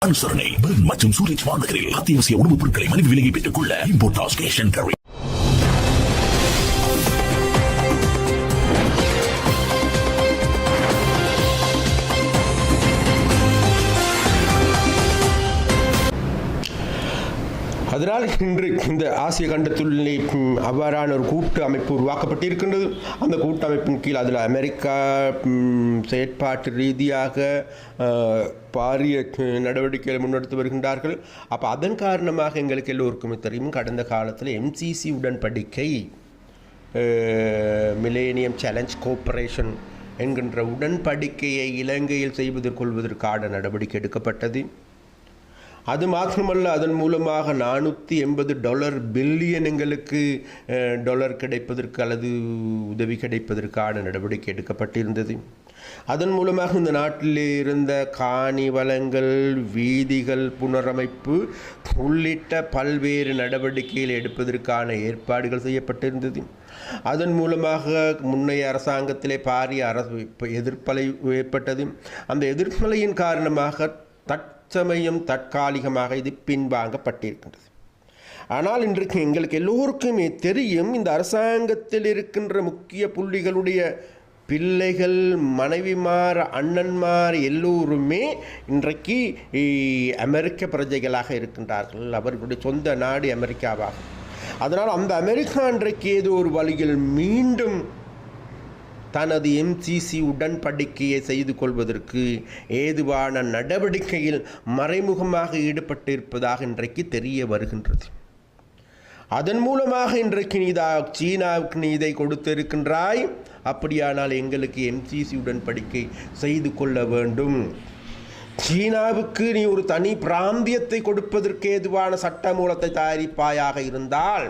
அனுசரணை பெர்ன் மற்றும் சூரஜ் வானகரில் அத்தியாவசிய உணவுப் பொருட்களை மலிவு விலையை பெற்றுக் கொள்ள இம்போர்ட்டாஸ் கேஷ் அண்ட் கேரி. அதனால் இன்று இந்த ஆசிய கண்டத்துள்ளே அவ்வாறான ஒரு கூட்டு அமைப்பு உருவாக்கப்பட்டிருக்கின்றது. அந்த கூட்டமைப்பின் கீழ் அதில் அமெரிக்கா செயற்பாட்டு ரீதியாக பாரிய நடவடிக்கைகளை முன்னெடுத்து வருகின்றார்கள். அப்போ அதன் காரணமாக எங்களுக்கு எல்லோருக்குமே தெரியும், கடந்த காலத்தில் MCC உடன்படிக்கை, மிலேனியம் சேலஞ்ச் கோஆபரேஷன் என்கின்ற உடன்படிக்கையை இலங்கையில் செய்வதற்கான நடவடிக்கை எடுக்கப்பட்டது. அது மாத்திரமல்ல, அதன் மூலமாக $480 பில்லியன் எங்களுக்கு டாலர் கிடைப்பதற்கு அல்லது உதவி கிடைப்பதற்கான நடவடிக்கை எடுக்கப்பட்டிருந்தது. அதன் மூலமாக இந்த நாட்டில் இருந்த காணி வளங்கள், வீதிகள் புனரமைப்பு உள்ளிட்ட பல்வேறு நடவடிக்கைகள் எடுப்பதற்கான ஏற்பாடுகள் செய்யப்பட்டிருந்தது. அதன் மூலமாக முன்னைய அரசாங்கத்திலே பாரிய எதிர்ப்பலை ஏற்பட்டது. அந்த எதிர்ப்பலையின் காரணமாக தற்காலிகமாக இது பின்வாங்கப்பட்டிருக்கின்றது. ஆனால் இன்றைக்கு எங்களுக்கு எல்லோருக்குமே தெரியும், இந்த அரசாங்கத்தில் இருக்கின்ற முக்கிய புள்ளிகளுடைய பிள்ளைகள், மனைவிமார், அண்ணன்மார் எல்லோருமே இன்றைக்கு அமெரிக்க பிரஜைகளாக இருக்கின்றார்கள். அவர்களுடைய சொந்த நாடு அமெரிக்காவாகும். அதனால் அந்த அமெரிக்கா இன்றைக்கு ஏதோ ஒரு வழியில் மீண்டும் தனது MCC உடன்படிக்கையை செய்து கொள்வதற்கு ஏதுவான நடவடிக்கையில் மறைமுகமாக ஈடுபட்டிருப்பதாக இன்றைக்கு தெரிய வருகின்றது. அதன் மூலமாக இன்றைக்கு சீனாவுக்கு நீ இதை கொடுத்திருக்கின்றாய், அப்படியானால் எங்களுக்கு MCC உடன்படிக்கை செய்து கொள்ள வேண்டும். சீனாவுக்கு நீ ஒரு தனி பிராந்தியத்தை கொடுப்பதற்கு ஏதுவான சட்ட மூலத்தை தயாரிப்பாயாக இருந்தால்,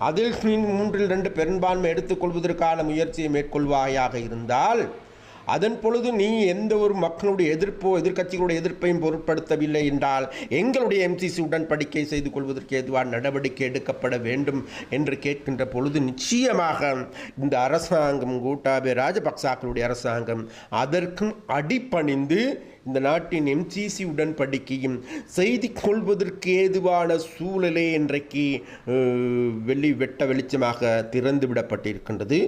அதில் 3/2 பெரும்பான்மை எடுத்துக்கொள்வதற்கான முயற்சியை மேற்கொள்வாயாக இருந்தால், அதன் பொழுது நீ எந்த ஒரு மக்களுடைய எதிர்க்கட்சிகளுடைய எதிர்ப்பையும் பொருட்படுத்தவில்லை என்றால் எங்களுடைய MCC உடன்படிக்கை செய்து கொள்வதற்கு ஏதுவான நடவடிக்கை எடுக்கப்பட வேண்டும் என்று கேட்கின்ற பொழுது, நிச்சயமாக இந்த அரசாங்கம், கோட்டாபய ராஜபக்சாக்களுடைய அரசாங்கம் அதற்கும் அடிபணிந்து இந்த நாட்டின் MCC உடன்படிக்கையும் செய்து கொள்வதற்கு ஏதுவான சூழலே இன்றைக்கு வெளிச்சமாக திறந்து விடப்பட்டிருக்கின்றது.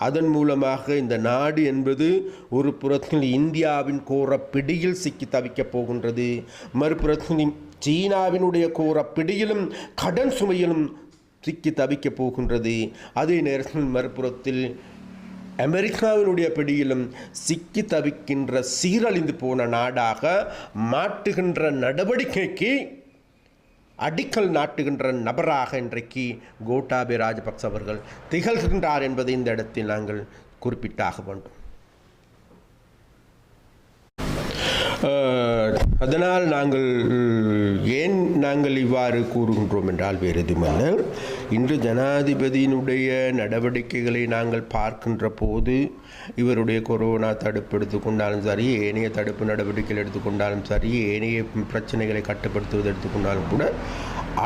அதன் மூலமாக இந்த நாடு என்பது ஒரு புறத்தில் இந்தியாவின் கோர பிடியில் சிக்கி தவிக்கப் போகின்றது, மறுபுறத்தில் சீனாவினுடைய கோர பிடியிலும் கடன் சுமையிலும் சிக்கி தவிக்கப் போகின்றது. அதே நேரத்தில் மறுபுறத்தில் அமெரிக்காவினுடைய பிடியிலும் சிக்கி தவிக்கின்ற சீரழிந்து போன நாடாக மாற்றுகின்ற நடவடிக்கைக்கு அடிக்கல் நாட்டுகின்ற நபராக இன்றைக்கு கோட்டாபய ராஜபக்ச அவர்கள் திகழ்கின்றார் என்பதை இந்த இடத்தில் நாங்கள் குறிப்பிட்டாக வேண்டும். அதனால் ஏன் நாங்கள் இவ்வாறு கூறுகின்றோம் என்றால் வேறு எதுவுமல்ல, இன்று ஜனாதிபதியினுடைய நடவடிக்கைகளை நாங்கள் பார்க்கின்ற போது, இவருடைய கொரோனா தடுப்பு எடுத்துக்கொண்டாலும் சரி, ஏனைய தடுப்பு நடவடிக்கைகள் எடுத்துக்கொண்டாலும் சரி, ஏனைய பிரச்சனைகளை கட்டுப்படுத்துவது எடுத்துக்கொண்டாலும் கூட,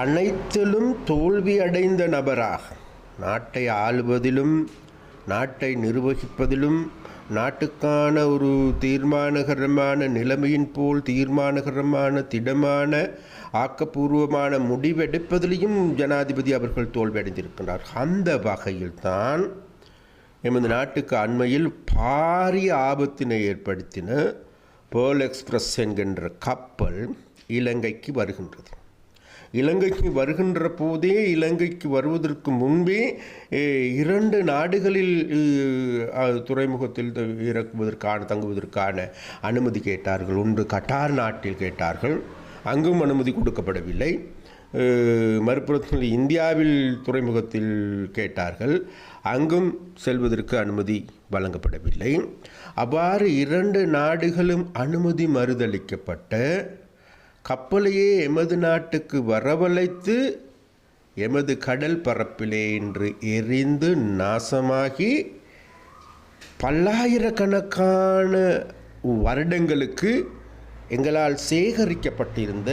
அனைத்திலும் தோல்வி அடைந்த நபராக, நாட்டை ஆளுவதிலும் நாட்டை நிர்வகிப்பதிலும் நாட்டுக்கான ஒரு தீர்மானகரமான நிலைமையின் போல் தீர்மானகரமான திடமான ஆக்கப்பூர்வமான முடிவெடுப்பதிலையும் ஜனாதிபதி அவர்கள் தோல்வியடைந்திருக்கிறார். அந்த வகையில் தான் எமது நாட்டுக்கு அண்மையில் பாரிய ஆபத்தினை ஏற்படுத்தின பேர்ல் எக்ஸ்பிரஸ் என்கின்ற கப்பல் இலங்கைக்கு வருகின்றது. இலங்கைக்கு வருகின்ற போதே, இலங்கைக்கு வருவதற்கு முன்பே 2 நாடுகளில் துறைமுகத்தில் தங்குவதற்கான அனுமதி கேட்டார்கள். ஒன்று கட்டார் நாட்டில் கேட்டார்கள், அங்கும் அனுமதி கொடுக்கப்படவில்லை. மறுபுறத்தில் இந்தியாவில் துறைமுகத்தில் கேட்டார்கள், அங்கும் செல்வதற்கு அனுமதி வழங்கப்படவில்லை. அவ்வாறு 2 நாடுகளும் அனுமதி மறுதளிக்கப்பட்ட கப்பலையே எமது நாட்டுக்கு வரவழைத்து எமது கடல் பரப்பிலே இன்று எரிந்து நாசமாகி பல்லாயிரக்கணக்கான வருடங்களுக்கு எங்களால் சேகரிக்கப்பட்டிருந்த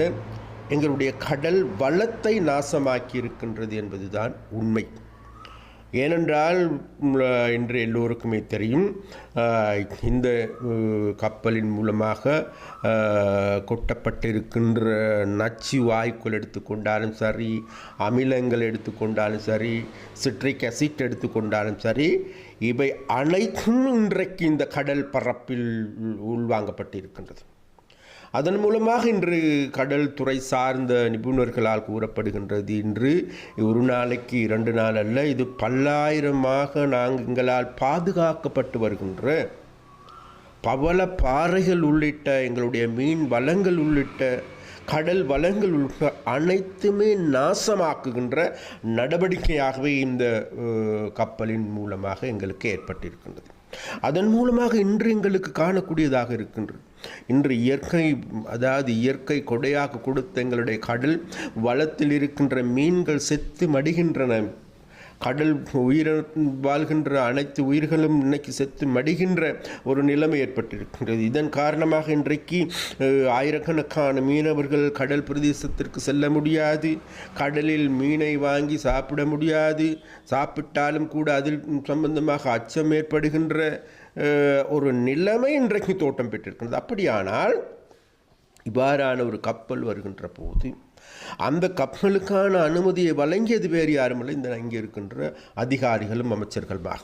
எங்களுடைய கடல் வளத்தை நாசமாக்கி இருக்கின்றது என்பதுதான் உண்மை. ஏனென்றால் இன்று எல்லோருக்குமே தெரியும் இந்த கப்பலின் மூலமாக கொட்டப்பட்டிருக்கின்ற நச்சு வாயுக்கள் எடுத்துக்கொண்டாலும் சரி, அமிலங்கள் எடுத்துக்கொண்டாலும் சரி, சிட்ரிக் அசிட் எடுத்துக்கொண்டாலும் சரி, இவை அனைத்தும் இன்றைக்கு இந்த கடல் பரப்பில் உள்வாங்கப்பட்டிருக்கின்றது. அதன் மூலமாக இன்று கடல் துறை சார்ந்த நிபுணர்களால் கூறப்படுகின்றது, இன்று ஒரு நாளைக்கு 2 நாள் அல்ல, இது பல்லாயிரமாக எங்களால் பாதுகாக்கப்பட்டு வருகின்ற பவள பாறைகள் உள்ளிட்ட எங்களுடைய மீன் வளங்கள் உள்ளிட்ட கடல் வளங்கள் உள்ளிட்ட அனைத்துமே நாசமாக்குகின்ற நடவடிக்கையாகவே இந்த கப்பலின் மூலமாக எங்களுக்கு ஏற்பட்டிருக்கின்றது. அதன் மூலமாக இன்று எங்களுக்கு காணக்கூடியதாக இருக்கின்றது. இன்று இயற்கை கொடையாக கொடுத்த எங்களுடைய கடல் வளத்தில் இருக்கின்ற மீன்கள் செத்து மடிகின்றன. கடல் வாழ்கின்ற அனைத்து உயிர்களும் இன்னைக்கு செத்து மடிகின்ற ஒரு நிலைமை ஏற்பட்டிருக்கின்றது. இதன் காரணமாக இன்றைக்கு ஆயிரக்கணக்கான மீனவர்கள் கடல் பிரதேசத்திற்கு செல்ல முடியாது, கடலில் மீனை வாங்கி சாப்பிட முடியாது, சாப்பிட்டாலும் கூட அதில் சம்பந்தமாக அச்சம் ஏற்படுகின்ற ஒரு நிலைமை இன்றைக்கு தோட்டம் பெற்றிருக்கின்றது. அப்படியானால் இவ்வாறான ஒரு கப்பல் வருகின்ற போது அந்த கப்பலுக்கான அனுமதியை வழங்கியது வேறு யாருமில்லை, இந்த இங்கே இருக்கின்ற அதிகாரிகளும் அமைச்சர்களுமாக.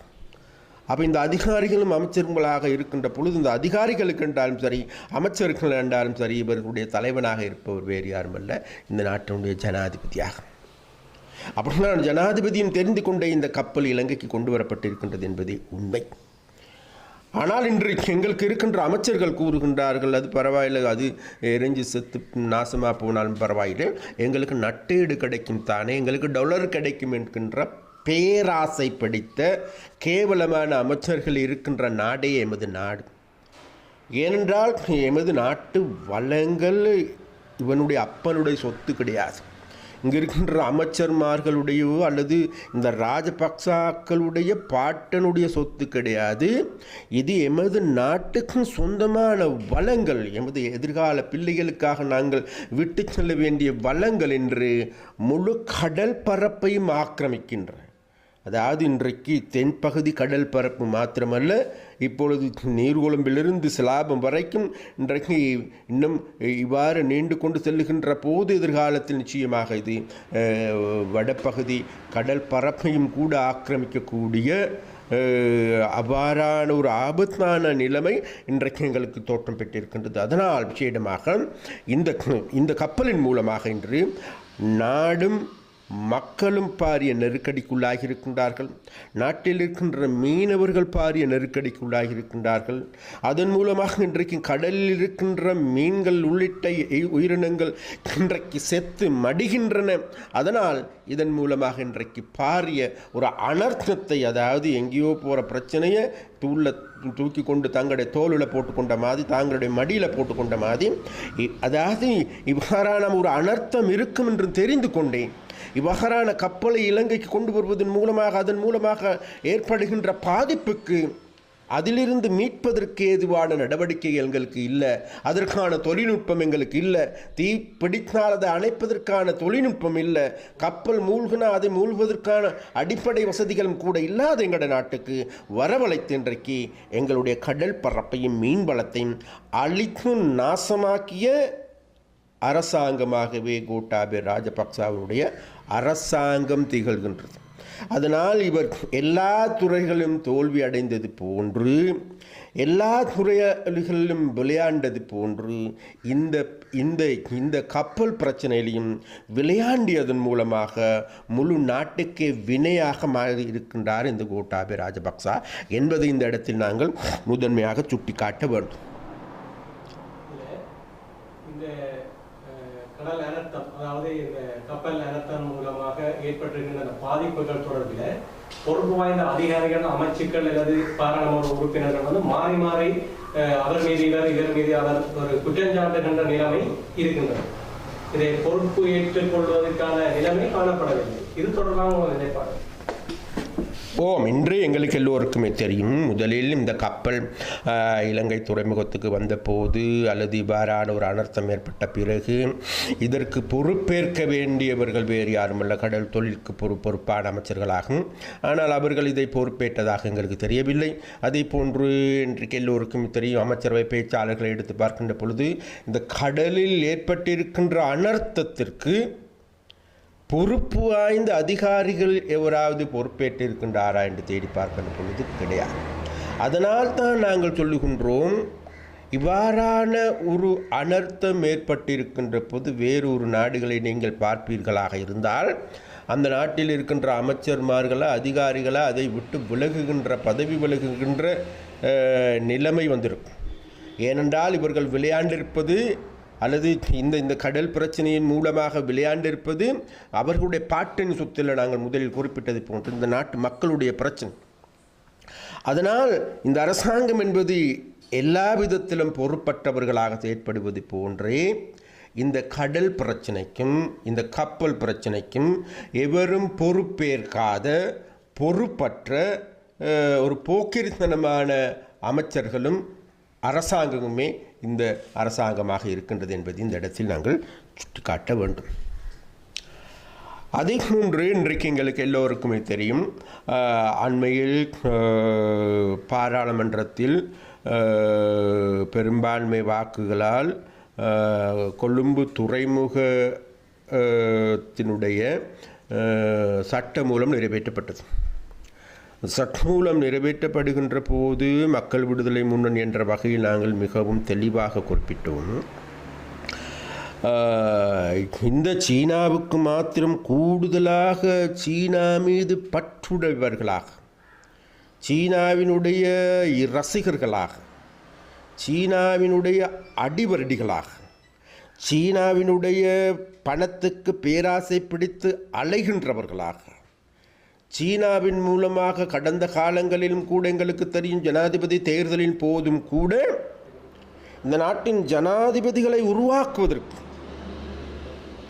அப்போ இந்த அதிகாரிகளும் அமைச்சர்களாக இருக்கின்ற பொழுது இந்த அதிகாரிகளுக்கு என்றாலும் சரி, அமைச்சர்கள் என்றாலும் சரி, இவர்களுடைய தலைவனாக இருப்பவர் வேறு யாருமல்ல, இந்த நாட்டினுடைய ஜனாதிபதியாக. அப்படின்னா ஜனாதிபதியும் தெரிந்து கொண்டே இந்த கப்பல் இலங்கைக்கு கொண்டு வரப்பட்டிருக்கின்றது என்பதே உண்மை. ஆனால் இன்றைக்கு எங்களுக்கு இருக்கின்ற அமைச்சர்கள் கூறுகின்றார்கள், அது பரவாயில்லை, அது எரிஞ்சு செத்து நாசமாக போனாலும் பரவாயில்லை, எங்களுக்கு நட்டேடு கிடைக்கும் தானே, எங்களுக்கு டாலர் கிடைக்கும் என்கின்ற பேராசை பிடித்த கேவலமான அமைச்சர்கள் இருக்கின்ற நாடே எமது நாடு. ஏனென்றால் எமது நாட்டு வளங்கள் இவனுடைய அப்பனுடைய சொத்து கிடையாது. இங்கே இருக்கின்ற அமைச்சர்மார்களுடையோ அல்லது இந்த ராஜபக்சாக்களுடைய பாட்டனுடைய சொத்து கிடையாது. இது எமது நாட்டுக்கும் சொந்தமான வளங்கள், எமது எதிர்கால பிள்ளைகளுக்காக நாங்கள் விட்டு செல்ல வேண்டிய வளங்கள் என்று முழு கடல் பரப்பையும் ஆக்கிரமிக்கின்ற, அதாவது இன்றைக்கு தென்பகுதி கடல் பரப்பு மாத்திரமல்ல, இப்பொழுது நீர்கொழும்பிலிருந்து சிலாபம் வரைக்கும் இன்றைக்கு இன்னும் இவ்வாறு நீண்டு கொண்டு செல்லுகின்ற போது எதிர்காலத்தில் நிச்சயமாக இது வடப்பகுதி கடல் பரப்பையும் கூட ஆக்கிரமிக்கக்கூடிய அவ்வாறான ஒரு ஆபத்தான நிலைமை இன்றைக்கு எங்களுக்கு தோற்றம் பெற்றிருக்கின்றது. அதனால் விசேடமாக இந்த கப்பலின் மூலமாக இன்று நாடும் மக்களும் பாரிய நெருக்கடிக்குள்ளாகி இருக்கின்றார்கள். நாட்டில் இருக்கின்ற மீனவர்கள் பாரிய நெருக்கடிக்குள்ளாகி இருக்கின்றார்கள். அதன் மூலமாக இன்றைக்கு கடலில் இருக்கின்ற மீன்கள் உள்ளிட்ட உயிரினங்கள் இன்றைக்கு செத்து மடிகின்றன. அதனால் இதன் மூலமாக இன்றைக்கு பாரிய ஒரு அனர்த்தத்தை, அதாவது எங்கேயோ போகிற பிரச்சனையை தூக்கி கொண்டு தங்களுடைய தோளில் போட்டுக்கொண்ட மாதிரி, தாங்களுடைய மடியில் போட்டுக்கொண்ட மாதிரி, அதாவது இவ்வாறான ஒரு அனர்த்தம் இருக்கும் என்று தெரிந்து கொண்டேன். இவ்வாறான கப்பலை இலங்கைக்கு கொண்டு வருவதன் மூலமாக அதன் மூலமாக ஏற்படுகின்ற பாதிப்புக்கு அதிலிருந்து மீட்பதற்கு ஏதுவான நடவடிக்கை எங்களுக்கு இல்லை, அதற்கான தொழில்நுட்பம் எங்களுக்கு இல்லை, தீ பிடித்தால் அதை அணைப்பதற்கான தொழில்நுட்பம் இல்லை, கப்பல் மூழ்கினா அதை மூழ்குவதற்கான அடிப்படை வசதிகளும் கூட இல்லாத எங்களுடைய நாட்டுக்கு வரவழைத்து இன்றைக்கு எங்களுடைய கடல் பரப்பையும் மீன் வளத்தையும் அழித்து நாசமாக்கிய அரசாங்கமாகவே கோட்டாபய ராஜபக்சவினுடைய அரசாங்கம் திகழ்கின்றது. அதனால் இவர் எல்லா துறைகளிலும் தோல்வி அடைந்தது போன்று, எல்லா துறைகளிலும் விளையாண்டது போன்று இந்த கப்பல் பிரச்சனையிலையும் விளையாண்டியதன் மூலமாக முழு நாட்டுக்கே வினையாக மாறி இருக்கின்றார் இந்த கோட்டாபய ராஜபக்ச என்பதை இந்த இடத்தில் நாங்கள் முதன்மையாக சுட்டிக்காட்ட வேண்டும். கடல் அனர்த்தம், அதாவது இந்த கப்பல் அனர்த்தம் மூலமாக ஏற்பட்டிருக்கின்ற பாதிப்புகள் தொடர்பில் பொறுப்பு வாய்ந்த அதிகாரிகள், அமைச்சுக்கள் அல்லது பாராளுமன்ற உறுப்பினர்கள் மாறி மாறி அவர் மீது இவர் மீது அவர் ஒரு குற்றஞ்சாட்டுகின்ற நிலைமை இருக்கின்றது. இதை பொறுப்பு ஏற்றுக்கொள்வதற்கான நிலைமை காணப்படவில்லை. இது தொடர்பாக ஒரு நிலைப்பாடு. இன்று எங்களுக்கு எல்லோருக்குமே தெரியும். முதலில் இந்த கப்பல் இலங்கை துறைமுகத்துக்கு வந்தபோது அல்லது இவ்வாறான ஒரு அனர்த்தம் ஏற்பட்ட பிறகு இதற்கு பொறுப்பேற்க வேண்டியவர்கள் வேறு யாருமல்ல, கடல் தொழிலுக்கு பொறுப்பான அமைச்சர்களாகும். ஆனால் அவர்கள் இதை பொறுப்பேற்றதாக எங்களுக்கு தெரியவில்லை. அதே போன்று இன்றைக்கு எல்லோருக்கும் தெரியும், அமைச்சரவை பேச்சாளர்களை எடுத்து பார்க்கின்ற பொழுது இந்த கடலில் ஏற்பட்டிருக்கின்ற அனர்த்தத்திற்கு பொறுப்பு வாய்ந்த அதிகாரிகள் எவராவது பொறுப்பேற்றிருக்கின்றாரா என்று தேடி பார்க்கின்ற பொழுது கிடையாது. அதனால் தான் நாங்கள் சொல்லுகின்றோம், இவ்வாறான ஒரு அனர்த்தம் ஏற்பட்டிருக்கின்ற போது வேறொரு நாடுகளை நீங்கள் பார்ப்பீர்களாக இருந்தால் அந்த நாட்டில் இருக்கின்ற அமைச்சர்மார்களா அதிகாரிகளா அதை விட்டு பதவி விலகுகின்ற நிலைமை வந்திருக்கும். ஏனென்றால் இவர்கள் விளையாண்டிருப்பது அல்லது இந்த கடல் பிரச்சனையின் மூலமாக விளையாண்டிருப்பது அவர்களுடைய பாட்டின் சொத்தில் நாங்கள் முதலில் குறிப்பிட்டது போன்று இந்த நாட்டு மக்களுடைய பிரச்சனை. அதனால் இந்த அரசாங்கம் என்பது எல்லா விதத்திலும் பொறுப்பற்றவர்களாக செயற்படுவது போன்றே இந்த கடல் பிரச்சனைக்கும் இந்த கப்பல் பிரச்சனைக்கும் எவரும் பொறுப்பேற்காத பொறுப்பற்ற ஒரு போக்கிரித்தனமான அமைச்சர்களும் அரசாங்கமுமே இந்த அரசாங்கமாக இருக்கின்றது என்பதை இந்த இடத்தில் நாங்கள் சுட்டிக்காட்ட வேண்டும். அதே போன்று இன்றைக்கு எங்களுக்கு எல்லோருக்குமே தெரியும், அண்மையில் பாராளுமன்றத்தில் பெரும்பான்மை வாக்குகளால் கொழும்பு துறைமுகத்தினுடைய சட்டமூலம் நிறைவேற்றப்பட்டது. சட்டமூலம் நிறைவேற்றப்படுகின்ற போது மக்கள் விடுதலை முன்னணி என்ற வகையில் நாங்கள் மிகவும் தெளிவாக குறிப்பிட்டோம். இந்த சீனாவுக்கு மாத்திரம் கூடுதலாக சீனா மீது பற்றுடையவர்களாக, சீனாவினுடைய ரசிகர்களாக, சீனாவினுடைய அடிவரடிகளாக, சீனாவினுடைய பணத்துக்கு பேராசை பிடித்து அலைகின்றவர்களாக, சீனாவின் மூலமாக கடந்த காலங்களிலும் கூட எங்களுக்கு தெரியும், ஜனாதிபதி தேர்தலின் போதும் கூட இந்த நாட்டின் ஜனாதிபதிகளை உருவாக்குவதற்கு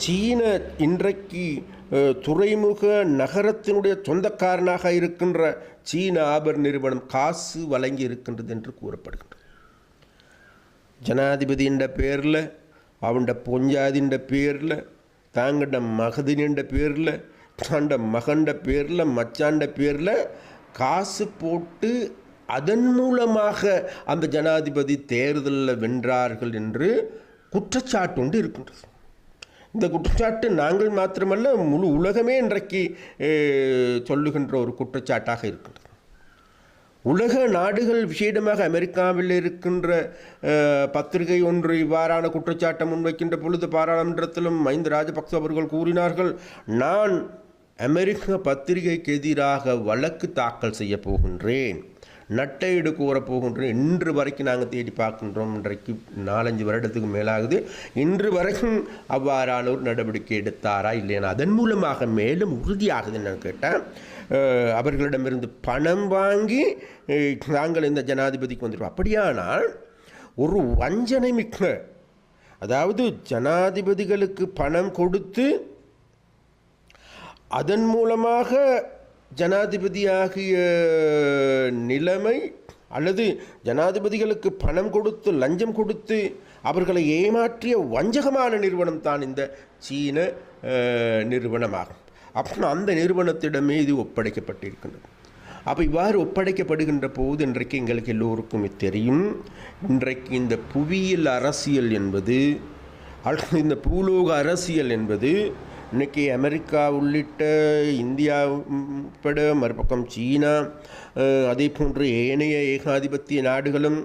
சீன இன்றைக்கு துறைமுக நகரத்தினுடைய சொந்தக்காரனாக இருக்கின்ற சீன ஆபர் நிறுவனம் காசு வழங்கி இருக்கின்றது என்று கூறப்படுகின்றது. ஜனாதிபதி என்ற பேரில், அவண்ட பொஞ்சாதின்ற பேரில், தாங்கண்ட மகதினின்ற பேரில், தண்ட மகண்ட பேரில், மச்சாண்ட பேரில் காசு போட்டு அதன் மூலமாக அந்த ஜனாதிபதி தேர்தலில் வென்றார்கள் என்று குற்றச்சாட்டு ஒன்று இருக்கின்றது. இந்த குற்றச்சாட்டு நாங்கள் மாத்திரமல்ல, முழு உலகமே இன்றைக்கு சொல்லுகின்ற ஒரு குற்றச்சாட்டாக இருக்கின்றது. உலக நாடுகள் விசேடமாக அமெரிக்காவில் இருக்கின்ற பத்திரிகை ஒன்று இவ்வாறான குற்றச்சாட்டை முன்வைக்கின்ற பொழுது பாராளுமன்றத்திலும் மஹிந்த ராஜபக்ச அவர்கள் கூறினார்கள், நான் அமெரிக்க பத்திரிகைக்கு எதிராக வழக்கு தாக்கல் செய்ய போகின்றேன், நட்டையீடு கோரப்போகின்றோம். இன்று வரைக்கும் நாங்கள் தேடி பார்க்கின்றோம். இன்றைக்கு 4-5 வருடத்துக்கு மேலாகுது. இன்று வரைக்கும் அவ்வாறான ஒரு நடவடிக்கை எடுத்தாரா இல்லையா? அதன் மூலமாக மேலும் உறுதியாகுது என்னன்னு கேட்டால், அவர்களிடமிருந்து பணம் வாங்கி நாங்கள் இந்த ஜனாதிபதிக்கு வந்துடுவோம். அப்படியானால் ஒரு வஞ்சனை மிக்க, அதாவது ஜனாதிபதிகளுக்கு பணம் கொடுத்து அதன் மூலமாக ஜனாதிபதியாகிய நிலைமை, அல்லது ஜனாதிபதிகளுக்கு பணம் கொடுத்து லஞ்சம் கொடுத்து அவர்களை ஏமாற்றிய வஞ்சகமான நிறுவனம் தான் இந்த சீன நிறுவனமாகும். அப்போ அந்த நிறுவனத்திடமே இது ஒப்படைக்கப்பட்டிருக்கின்றது. அப்போ இவ்வாறு ஒப்படைக்கப்படுகின்ற போது இன்றைக்கு எங்களுக்கு எல்லோருக்கும் தெரியும், இன்றைக்கு இந்த புவியியல் அரசியல் என்பது, இந்த பூலோக அரசியல் என்பது இன்றைக்கி அமெரிக்கா உள்ளிட்ட இந்தியா உட்பட மறுபக்கம் சீனா, அதே போன்று ஏனைய ஏகாதிபத்திய நாடுகளும்,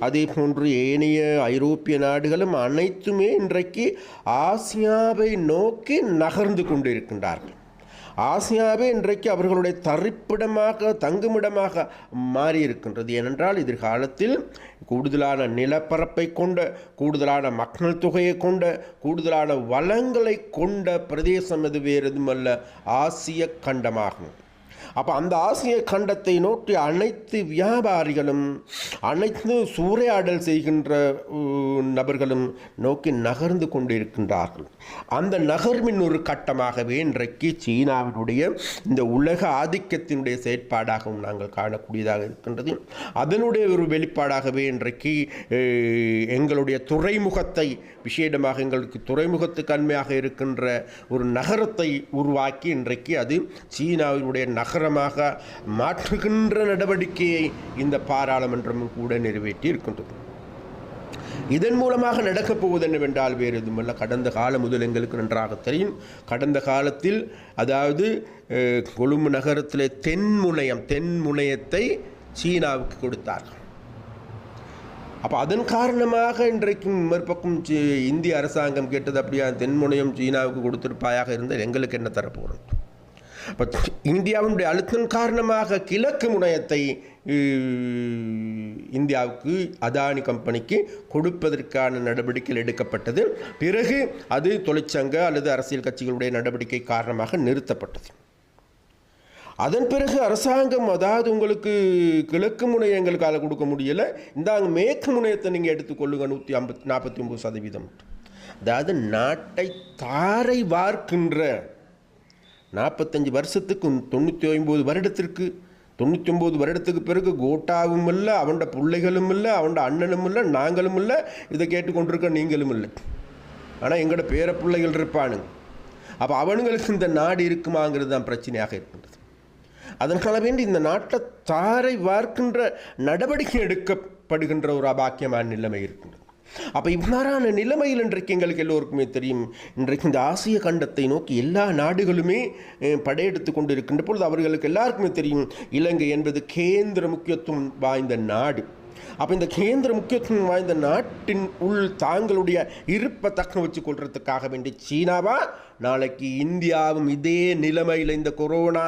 அதே போன்று ஏனைய ஐரோப்பிய நாடுகளும் அனைத்துமே இன்றைக்கு ஆசியாவை நோக்கி நகர்ந்து கொண்டிருக்கின்றார்கள். ஆசியாவே இன்றைக்கு அவர்களுடைய தரிப்பிடமாக, தங்குமிடமாக மாறியிருக்கின்றது. ஏனென்றால் எதிர்காலத்தில் கூடுதலான நிலப்பரப்பை கொண்ட, கூடுதலான மக்கள் தொகையை கொண்ட, கூடுதலான வளங்களை கொண்ட பிரதேசம் எது வேறு எதுமல்ல, ஆசிய கண்டமாகும். அப்போ அந்த ஆசிய கண்டத்தை நோக்கி அனைத்து வியாபாரிகளும் அனைத்து சூறையாடல் செய்கின்ற நபர்களும் நோக்கி நகர்ந்து கொண்டிருக்கின்றார்கள். அந்த நகர்வின் ஒரு கட்டமாகவே இன்றைக்கு சீனாவினுடைய இந்த உலக ஆதிக்கத்தினுடைய செயற்பாடாகவும் நாங்கள் காணக்கூடியதாக இருக்கின்றது. அதனுடைய ஒரு வெளிப்பாடாகவே இன்றைக்கு எங்களுடைய துறைமுகத்தை விசேடமாக எங்களுக்கு துறைமுகத்துக்கு அண்மையாக இருக்கின்ற ஒரு நகரத்தை உருவாக்கி இன்றைக்கு அது சீனாவினுடைய நகரமாக மாற்றுகின்ற நடவடிக்கையை இந்த பாராளுமன்றமும் கூட நிறைவேற்றி இருக்கின்றது. இதன் மூலமாக நடக்கப் போவது என்னவென்றால் வேறு எதுவுமல்ல, கடந்த காலம் முதல் எங்களுக்கு நன்றாக தெரியும். கடந்த காலத்தில் அதாவது கொழும்பு நகரத்தில் தென்முனையத்தை சீனாவுக்கு கொடுத்தார்கள். அப்போ அதன் காரணமாக இன்றைக்கும் மறுபக்கம் இந்திய அரசாங்கம் கேட்டது, அப்படியா தென்முனையம் சீனாவுக்கு கொடுத்திருப்பாயாக இருந்தால் எங்களுக்கு என்ன தரப்போகிறது? அப்போ இந்தியாவினுடைய அழுத்தம் காரணமாக கிழக்கு முனையத்தை இந்தியாவுக்கு அதானி கம்பெனிக்கு கொடுப்பதற்கான நடவடிக்கைகள் எடுக்கப்பட்டது. பிறகு அது தொழிற்சங்க அல்லது அரசியல் கட்சிகளுடைய நடவடிக்கை காரணமாக நிறுத்தப்பட்டது. அதன் பிறகு அரசாங்கம் அதாவது உங்களுக்கு கிழக்கு முனையம் எங்களுக்காக கொடுக்க முடியலை, இந்தாங்க மேற்கு முனையத்தை நீங்கள் எடுத்துக்கொள்ளுங்க 149%. அதாவது நாட்டை தாரை வார்க்கின்ற 45 வருஷத்துக்கு 99 வருடத்திற்கு 99 வருடத்துக்கு பிறகு கோட்டாவும் இல்லை, அவனோட பிள்ளைகளும் இல்லை, அவனோட அண்ணனும் இல்லை, நாங்களும் இல்லை, இதை கேட்டுக்கொண்டிருக்க நீங்களும் இல்லை. ஆனால் எங்களோட பேர பிள்ளைகள் இருப்பானுங்க. அப்போ அவனுங்களுக்கு இந்த நாடு இருக்குமாங்கிறது தான் பிரச்சனையாக இருக்கின்றது. அதற்காக வேண்டி இந்த நாட்டை தாரை வார்க்கின்ற நடவடிக்கை எடுக்கப்படுகின்ற ஒரு அபாக்கியமான நிலைமை இருக்கின்றது. அப்போ இவ்வாறான நிலைமையில் இன்றைக்கு எங்களுக்கு எல்லோருக்குமே தெரியும், இன்றைக்கு இந்த ஆசிய கண்டத்தை நோக்கி எல்லா நாடுகளுமே படையெடுத்து கொண்டு இருக்கின்ற பொழுது அவர்களுக்கு எல்லாருக்குமே தெரியும் இலங்கை என்பது கேந்திர முக்கியத்துவம் வாய்ந்த நாடு. அப்போ இந்த கேந்திர முக்கியத்துவம் வாய்ந்த நாட்டின் உள் தாங்களுடைய இருப்பை தக்க வச்சு கொள்றதுக்காக வேண்டி சீனாவா நாளைக்கு இந்தியாவும் இதே நிலைமையில் இந்த கொரோனா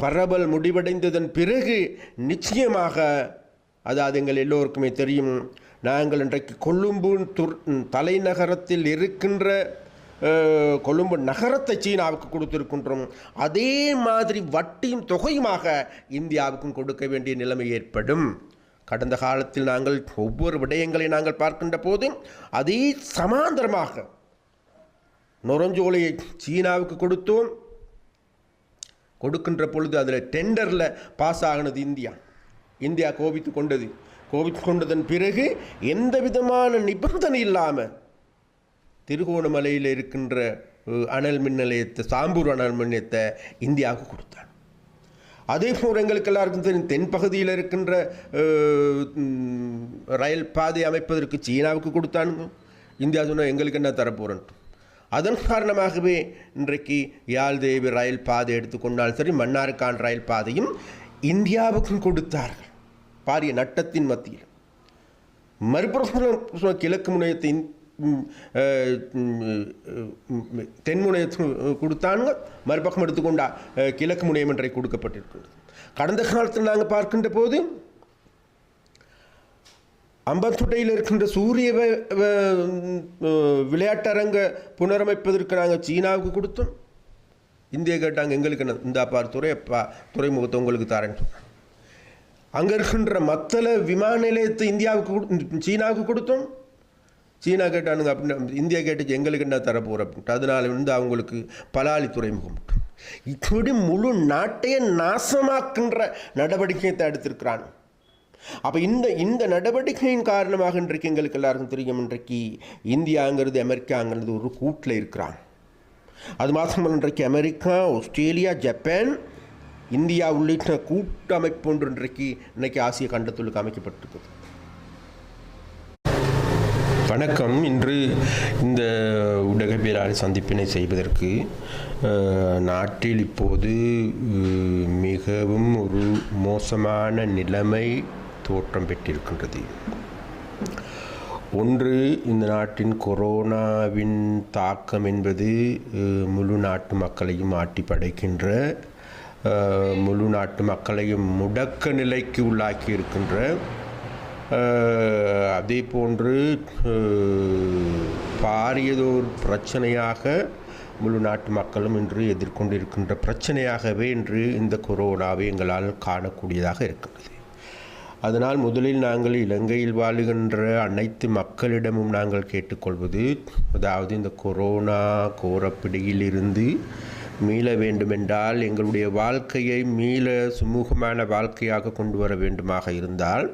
பரவல் முடிவடைந்ததன் பிறகு நிச்சயமாக அதாவது எங்கள் எல்லோருக்குமே தெரியும், நாங்கள் இன்றைக்கு கொழும்பு தலைநகரத்தில் இருக்கின்ற கொழும்பு நகரத்தை சீனாவுக்கு கொடுத்திருக்கின்றோம். அதே மாதிரி வட்டியும் தொகையுமாக இந்தியாவுக்கும் கொடுக்க வேண்டிய நிலைமை ஏற்படும். கடந்த காலத்தில் நாங்கள் ஒவ்வொரு விடயங்களை நாங்கள் பார்க்கின்ற போது அதே சமாந்தரமாக நொரஞ்சோலையை சீனாவுக்கு கொடுத்தோம். கொடுக்கின்ற பொழுது அதில் டெண்டரில் பாஸ் ஆகினது இந்தியா கோபித்து கொண்டதன் பிறகு எந்த விதமான நிபந்தனை இல்லாமல் திருகோணமலையில் இருக்கின்ற அனல் மின் நிலையத்தை சாம்பூர் அனல் மின் நிலையத்தை இந்தியாவுக்கு கொடுத்தார். அதே போல் எங்களுக்கு எல்லாருக்கும் தெரியும் தென்பகுதியில் இருக்கின்ற ரயில் பாதை அமைப்பதற்கு சீனாவுக்கு கொடுத்தானுங்க. இந்தியா சொன்னால் எங்களுக்கு என்ன தரப்போகிறன்ட்டு. அதன் காரணமாகவே இன்றைக்கு யாழ்தேவி ரயில் பாதை எடுத்துக்கொண்டால் சரி, மன்னார்கான் ரயில் பாதையும் இந்தியாவுக்கும் கொடுத்தார்கள் பாரிய நட்டத்தின் மத்தியில். மறுபுறம் கிழக்கு முனையத்தை தென்முனையத்தை கொடுத்தாங்க, மறுபக்கம் எடுத்துக்கொண்டா கிழக்கு முனையம் என்றை கொடுக்கப்பட்டிருக்கிறது. கடந்த காலத்தில் நாங்கள் பார்க்கின்ற போது அம்பத்துட்டையில் இருக்கின்ற சூரிய விளையாட்டரங்க புனரமைப்பதற்கு நாங்கள் சீனாவுக்கு கொடுத்தோம். இந்தியா கேட்டாங்க எங்களுக்கு என்ன இந்த துறைமுகத்தை உங்களுக்கு தரேன்னு சொன்னாங்க. அங்கே இருக்கின்ற மத்தள விமான நிலையத்தை சீனாவுக்கு கொடுத்தோம். சீனா கேட்டானுங்க அப்படின்னு இந்தியா கேட்டுச்சு எங்களுக்கு என்ன தரப்போகிற அப்படின்ட்டு. அதனால் அவங்களுக்கு பலாலி துறைமுகம் இப்படி முழு நாட்டையே நாசமாக்கின்ற நடவடிக்கையை எடுத்திருக்கிறான். அப்போ இந்த நடவடிக்கையின் காரணமாக இன்றைக்கு எங்களுக்கு எல்லாருக்கும் தெரியும், இன்றைக்கு இந்தியாங்கிறது அமெரிக்காங்கிறது ஒரு கூட்டில் இருக்கிறான். அது மாத்திரமல்ல, இன்றைக்கு அமெரிக்கா, ஆஸ்திரேலியா, ஜப்பான், இந்தியா உள்ளிட்ட கூட்டமைப்பு ஒன்று இன்னைக்கு ஆசிய கண்டத்துள்ளுக்கு அமைக்கப்பட்டிருக்குது. வணக்கம். இன்று இந்த ஊடகவியலாளர் சந்திப்பினை செய்வதற்கு நாட்டில் இப்போது மிகவும் ஒரு மோசமான நிலைமை தோற்றம் பெற்றிருக்கின்றது. ஒன்று, இந்த நாட்டின் கொரோனாவின் தாக்கம் என்பது முழு நாட்டு மக்களையும் ஆட்டி படைக்கின்ற, முழு நாட்டு மக்களையும் முடக்க நிலைக்கு உள்ளாக்கி இருக்கின்ற, அதே போன்று பாரியதோர் பிரச்சனையாக முழு நாட்டு மக்களும் இன்று எதிர்கொண்டிருக்கின்ற பிரச்சனையாகவே இன்று இந்த கொரோனாவை எங்களால் காணக்கூடியதாக இருக்கின்றது. அதனால் முதலில் நாங்கள் இலங்கையில் வாழுகின்ற அனைத்து மக்களிடமும் நாங்கள் கேட்டுக்கொள்வது, அதாவது இந்த கொரோனா கோரப்பிடியில் இருந்து மீள வேண்டுமென்றால், எங்களுடைய வாழ்க்கையை மீள சுமூகமான வாழ்க்கையாக கொண்டு வர வேண்டுமாக இருந்தால்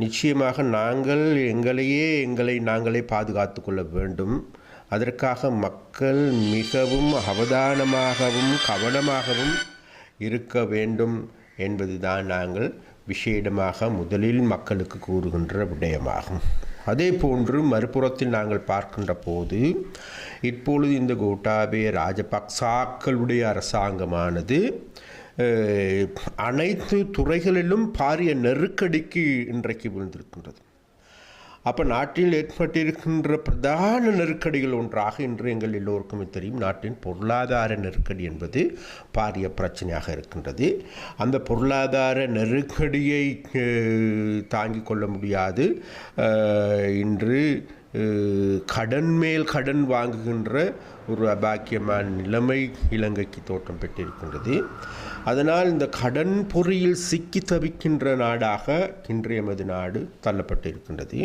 நிச்சயமாக நாங்கள் எங்களை நாங்களே பாதுகாத்து கொள்ள வேண்டும். அதற்காக மக்கள் மிகவும் அவதானமாகவும் கவனமாகவும் இருக்க வேண்டும் என்பதுதான் நாங்கள் விசேடமாக முதலில் மக்களுக்கு கூறுகின்ற விடயமாகும். அதே போன்று மறுபுறத்தில் நாங்கள் பார்க்கின்ற போது இப்பொழுது இந்த கோட்டாபய ராஜபக்சாக்களுடைய அரசாங்கமானது அனைத்து துறைகளிலும் பாரிய நெருக்கடிக்கு இன்றைக்கு விழுந்திருக்கின்றது. அப்போ நாட்டில் ஏற்பட்டிருக்கின்ற பிரதான நெருக்கடிகள் ஒன்றாக இன்று எங்கள் எல்லோருக்குமே தெரியும், நாட்டின் பொருளாதார நெருக்கடி என்பது பாரிய பிரச்சனையாக இருக்கின்றது. அந்த பொருளாதார நெருக்கடியை தாங்கிக் கொள்ள முடியாது இன்று கடன் மேல் கடன் வாங்குகின்ற ஒரு அபாக்கியமான நிலைமை இலங்கைக்கு தோற்றம் பெற்றிருக்கின்றது. அதனால் இந்த கடன் பொறியில் சிக்கி தவிக்கின்ற நாடாக இன்றைய எமது நாடு தள்ளப்பட்டிருக்கின்றது.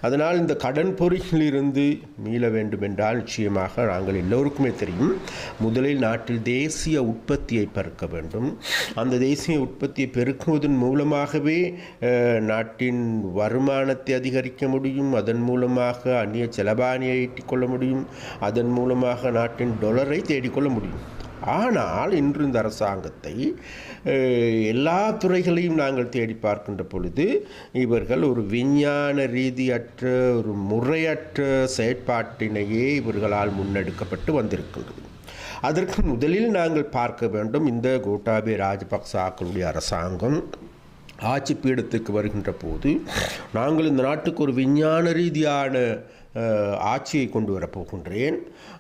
அதனால் இந்த கடன் பொறியிலிருந்து மீள வேண்டுமென்றால் நிச்சயமாக நாங்கள் எல்லோருக்குமே தெரியும், முதலில் நாட்டில் தேசிய உற்பத்தியை பெருக்க வேண்டும். அந்த தேசிய உற்பத்தியை பெருக்குவதன் மூலமாகவே நாட்டின் வருமானத்தை அதிகரிக்க முடியும். அதன் மூலமாக அந்நிய செலவாணியை ஈட்டிக்கொள்ள முடியும். அதன் மூலமாக நாட்டின் டொலரை தேடிக்கொள்ள முடியும். ஆனால் இன்று இந்த அரசாங்கத்தை எல்லா துறைகளையும் நாங்கள் தேடி பார்க்கின்ற பொழுது இவர்கள் ஒரு விஞ்ஞான ரீதியற்ற ஒரு முறையற்ற செயற்பாட்டினையே இவர்களால் முன்னெடுக்கப்பட்டு வந்திருக்கின்றது. அதற்கு முதலில் நாங்கள் பார்க்க வேண்டும், இந்த கோட்டாபய ராஜபக்சாக்களுடைய அரசாங்கம் ஆட்சி பீடத்துக்கு வருகின்ற போது நாங்கள் இந்த நாட்டுக்கு ஒரு விஞ்ஞான ரீதியான ஆட்சியை கொண்டு வரப்போகின்றேன்.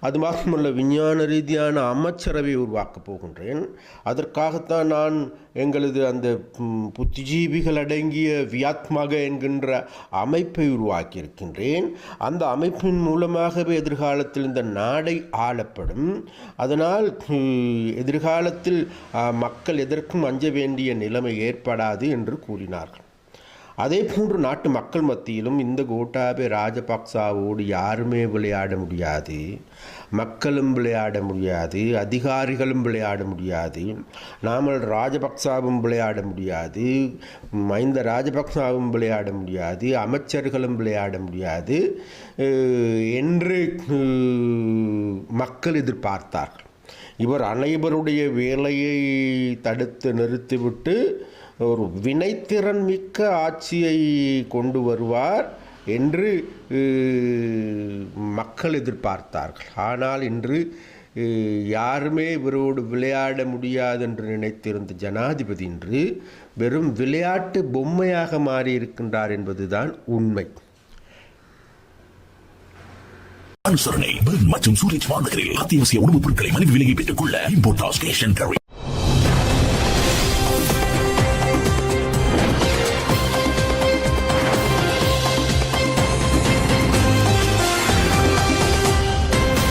அது மாத்திரமல்ல, விஞ்ஞான ரீதியான அமைச்சரவை உருவாக்கப் போகின்றேன். அதற்காகத்தான் நான் எங்களது அந்த புத்திஜீவிகள் அடங்கிய வியாத்மக என்கின்ற அமைப்பை உருவாக்கியிருக்கின்றேன். அந்த அமைப்பின் மூலமாகவே எதிர்காலத்தில் இந்த நாடை ஆளப்படும். அதனால் எதிர்காலத்தில் மக்கள் எதற்கும் அஞ்ச வேண்டிய நிலைமை ஏற்படாது என்று கூறினார்கள். அதே போன்று நாட்டு மக்கள் மத்தியிலும் இந்த கோட்டாபய ராஜபக்சாவோடு யாருமே விளையாட முடியாது, மக்களும் விளையாட முடியாது, அதிகாரிகளும் விளையாட முடியாது, நாமல் ராஜபக்சாவும் விளையாட முடியாது, மஹிந்த ராஜபக்சாவும் விளையாட முடியாது, அமைச்சர்களும் விளையாட முடியாது என்று மக்கள் எதிர்பார்த்தார்கள். இவர் அனைவருடைய வேலையை தடுத்து நிறுத்திவிட்டு ஒரு வினைத்திறன் மிக்க ஆட்சியை கொண்டு வருவார் என்று மக்கள் எதிர்பார்த்தார்கள். ஆனால் இன்று யாருமே இவரோடு விளையாட முடியாது என்று நினைத்திருந்த ஜனாதிபதி இன்று வெறும் விளையாட்டு பொம்மையாக மாறியிருக்கின்றார் என்பதுதான் உண்மை. அனுசரணை மற்றும் சூரஜ் வார்னகரில் அத்தியாவசிய உணவுப் பொருட்களை மலிவு விலையை பெற்றுக் கொள்ள இம்போர்ட் ஸ்டேஷன்